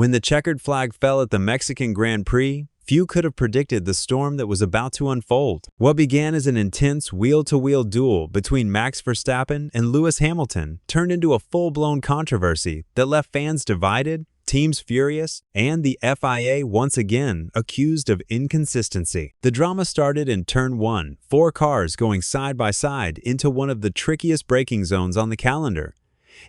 When the checkered flag fell at the Mexican Grand Prix, few could have predicted the storm that was about to unfold. What began as an intense wheel-to-wheel duel between Max Verstappen and Lewis Hamilton turned into a full-blown controversy that left fans divided, teams furious, and the FIA once again accused of inconsistency. The drama started in Turn 1, 4 cars going side by side into one of the trickiest braking zones on the calendar.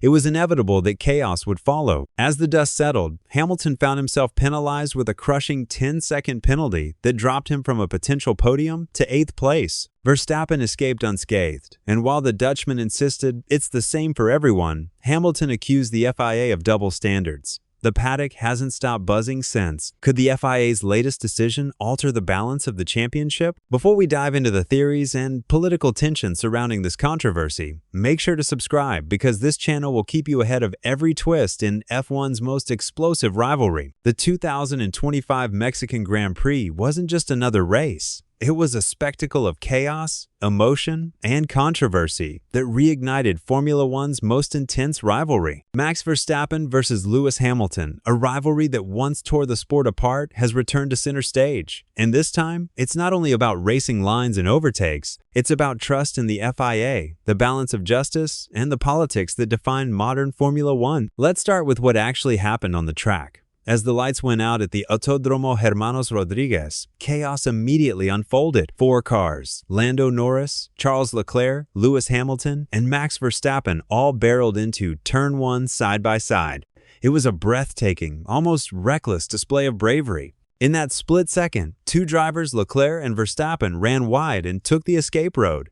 It was inevitable that chaos would follow. As the dust settled, Hamilton found himself penalized with a crushing 10-second penalty that dropped him from a potential podium to 8th place. Verstappen escaped unscathed, and while the Dutchman insisted it's the same for everyone, Hamilton accused the FIA of double standards. The paddock hasn't stopped buzzing since. Could the FIA's latest decision alter the balance of the championship? Before we dive into the theories and political tension surrounding this controversy, make sure to subscribe because this channel will keep you ahead of every twist in F1's most explosive rivalry. The 2025 Mexican Grand Prix wasn't just another race. It was a spectacle of chaos, emotion, and controversy that reignited Formula One's most intense rivalry. Max Verstappen versus Lewis Hamilton, a rivalry that once tore the sport apart, has returned to center stage. And this time, it's not only about racing lines and overtakes, it's about trust in the FIA, the balance of justice, and the politics that define modern Formula One. Let's start with what actually happened on the track. As the lights went out at the Autódromo Hermanos Rodriguez, chaos immediately unfolded. 4 cars, Lando Norris, Charles Leclerc, Lewis Hamilton, and Max Verstappen all barreled into Turn 1 side by side. It was a breathtaking, almost reckless display of bravery. In that split second, 2 drivers, Leclerc and Verstappen, ran wide and took the escape road.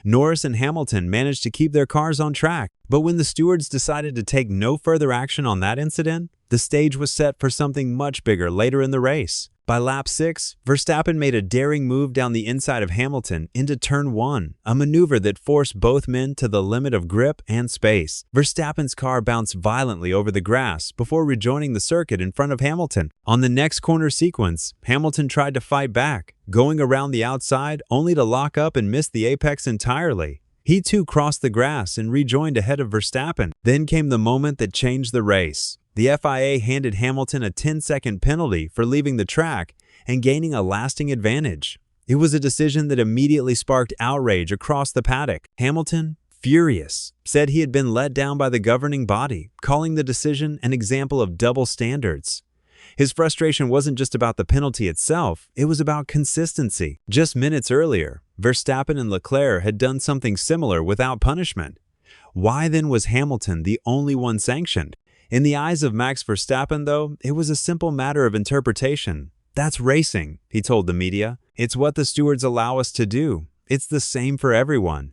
Norris and Hamilton managed to keep their cars on track, but when the stewards decided to take no further action on that incident, the stage was set for something much bigger later in the race. By lap 6, Verstappen made a daring move down the inside of Hamilton into Turn 1, a maneuver that forced both men to the limit of grip and space. Verstappen's car bounced violently over the grass before rejoining the circuit in front of Hamilton. On the next corner sequence, Hamilton tried to fight back, going around the outside only to lock up and miss the apex entirely. He too crossed the grass and rejoined ahead of Verstappen. Then came the moment that changed the race. The FIA handed Hamilton a 10-second penalty for leaving the track and gaining a lasting advantage. It was a decision that immediately sparked outrage across the paddock. Hamilton, furious, said he had been let down by the governing body, calling the decision an example of double standards. His frustration wasn't just about the penalty itself, it was about consistency. Just minutes earlier, Verstappen and Leclerc had done something similar without punishment. Why then was Hamilton the only one sanctioned? In the eyes of Max Verstappen, though, it was a simple matter of interpretation. That's racing, he told the media. It's what the stewards allow us to do. It's the same for everyone.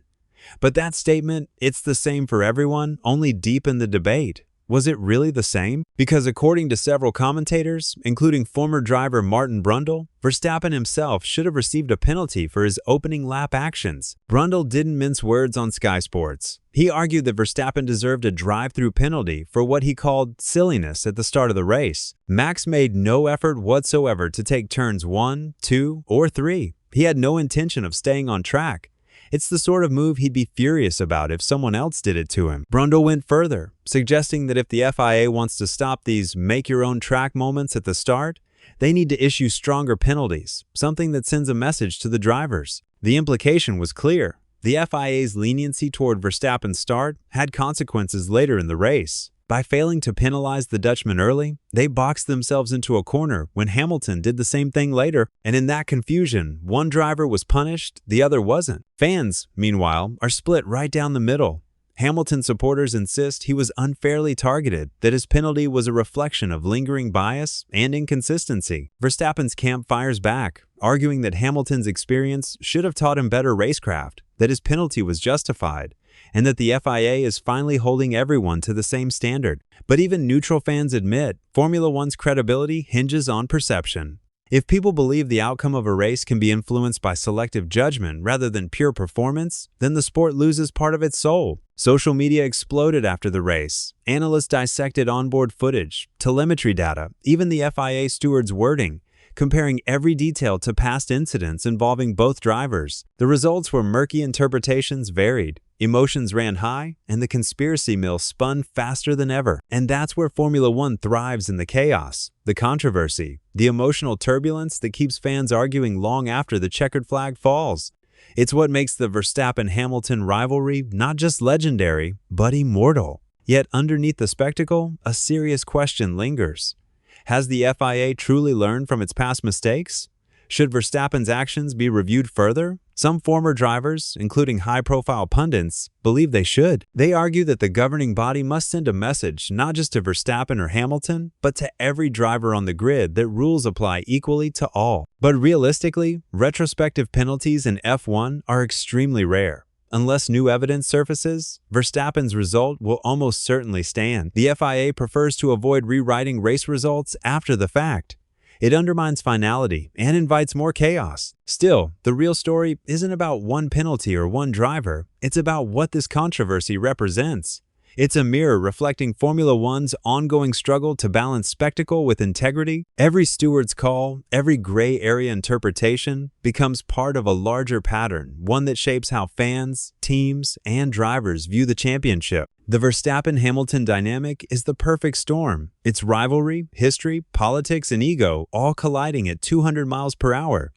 But that statement, it's the same for everyone, only deepened the debate. Was it really the same? Because according to several commentators, including former driver Martin Brundle, Verstappen himself should have received a penalty for his opening lap actions. Brundle didn't mince words on Sky Sports. He argued that Verstappen deserved a drive-through penalty for what he called silliness at the start of the race. Max made no effort whatsoever to take turns 1, 2, or 3. He had no intention of staying on track. It's the sort of move he'd be furious about if someone else did it to him. Brundle went further, suggesting that if the FIA wants to stop these make-your-own-track moments at the start, they need to issue stronger penalties, something that sends a message to the drivers. The implication was clear. The FIA's leniency toward Verstappen's start had consequences later in the race. By failing to penalize the Dutchman early, they boxed themselves into a corner when Hamilton did the same thing later, and in that confusion, one driver was punished, the other wasn't. Fans, meanwhile, are split right down the middle. Hamilton supporters insist he was unfairly targeted, that his penalty was a reflection of lingering bias and inconsistency. Verstappen's camp fires back, arguing that Hamilton's experience should have taught him better racecraft, that his penalty was justified, and that the FIA is finally holding everyone to the same standard. But even neutral fans admit Formula One's credibility hinges on perception. If people believe the outcome of a race can be influenced by selective judgment rather than pure performance, then the sport loses part of its soul. Social media exploded after the race. Analysts dissected onboard footage, telemetry data, even the FIA steward's wording, comparing every detail to past incidents involving both drivers. The results where murky interpretations varied. Emotions ran high, and the conspiracy mill spun faster than ever. And that's where Formula One thrives, in the chaos, the controversy, the emotional turbulence that keeps fans arguing long after the checkered flag falls. It's what makes the Verstappen-Hamilton rivalry not just legendary, but immortal. Yet underneath the spectacle, a serious question lingers. Has the FIA truly learned from its past mistakes? Should Verstappen's actions be reviewed further? Some former drivers, including high-profile pundits, believe they should. They argue that the governing body must send a message not just to Verstappen or Hamilton, but to every driver on the grid that rules apply equally to all. But realistically, retrospective penalties in F1 are extremely rare. Unless new evidence surfaces, Verstappen's result will almost certainly stand. The FIA prefers to avoid rewriting race results after the fact. It undermines finality and invites more chaos. Still, the real story isn't about one penalty or one driver. It's about what this controversy represents. It's a mirror reflecting Formula One's ongoing struggle to balance spectacle with integrity. Every steward's call, every gray area interpretation becomes part of a larger pattern, one that shapes how fans, teams, and drivers view the championship. The Verstappen-Hamilton dynamic is the perfect storm. It's rivalry, history, politics, and ego all colliding at 200 miles per hour.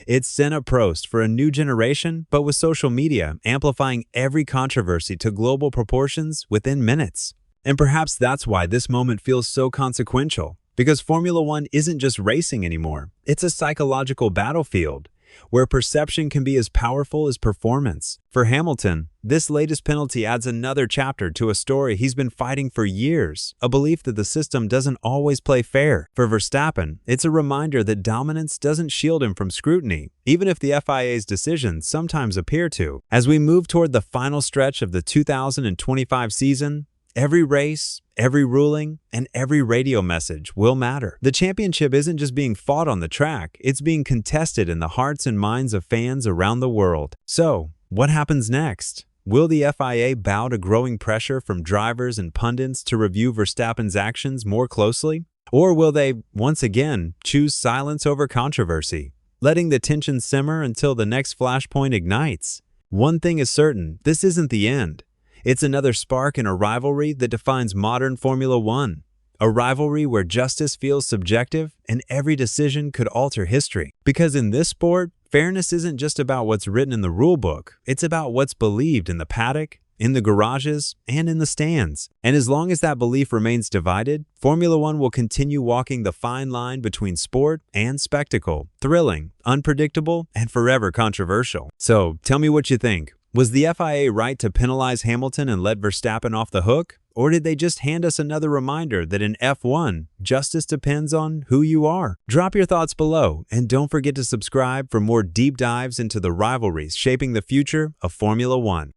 It's Senna Prost for a new generation, but with social media amplifying every controversy to global proportions within minutes. And perhaps that's why this moment feels so consequential, because Formula One isn't just racing anymore. It's a psychological battlefield, where perception can be as powerful as performance. For Hamilton, this latest penalty adds another chapter to a story he's been fighting for years, a belief that the system doesn't always play fair. For Verstappen, it's a reminder that dominance doesn't shield him from scrutiny, even if the FIA's decisions sometimes appear to. As we move toward the final stretch of the 2025 season, every race, every ruling, and every radio message will matter. The championship isn't just being fought on the track, it's being contested in the hearts and minds of fans around the world. So, what happens next? Will the FIA bow to growing pressure from drivers and pundits to review Verstappen's actions more closely? Or will they, once again, choose silence over controversy, letting the tension simmer until the next flashpoint ignites? One thing is certain, this isn't the end. It's another spark in a rivalry that defines modern Formula One. A rivalry where justice feels subjective and every decision could alter history. Because in this sport, fairness isn't just about what's written in the rulebook. It's about what's believed in the paddock, in the garages, and in the stands. And as long as that belief remains divided, Formula One will continue walking the fine line between sport and spectacle, thrilling, unpredictable, and forever controversial. So, tell me what you think. Was the FIA right to penalize Hamilton and let Verstappen off the hook? Or did they just hand us another reminder that in F1, justice depends on who you are? Drop your thoughts below, and don't forget to subscribe for more deep dives into the rivalries shaping the future of Formula One.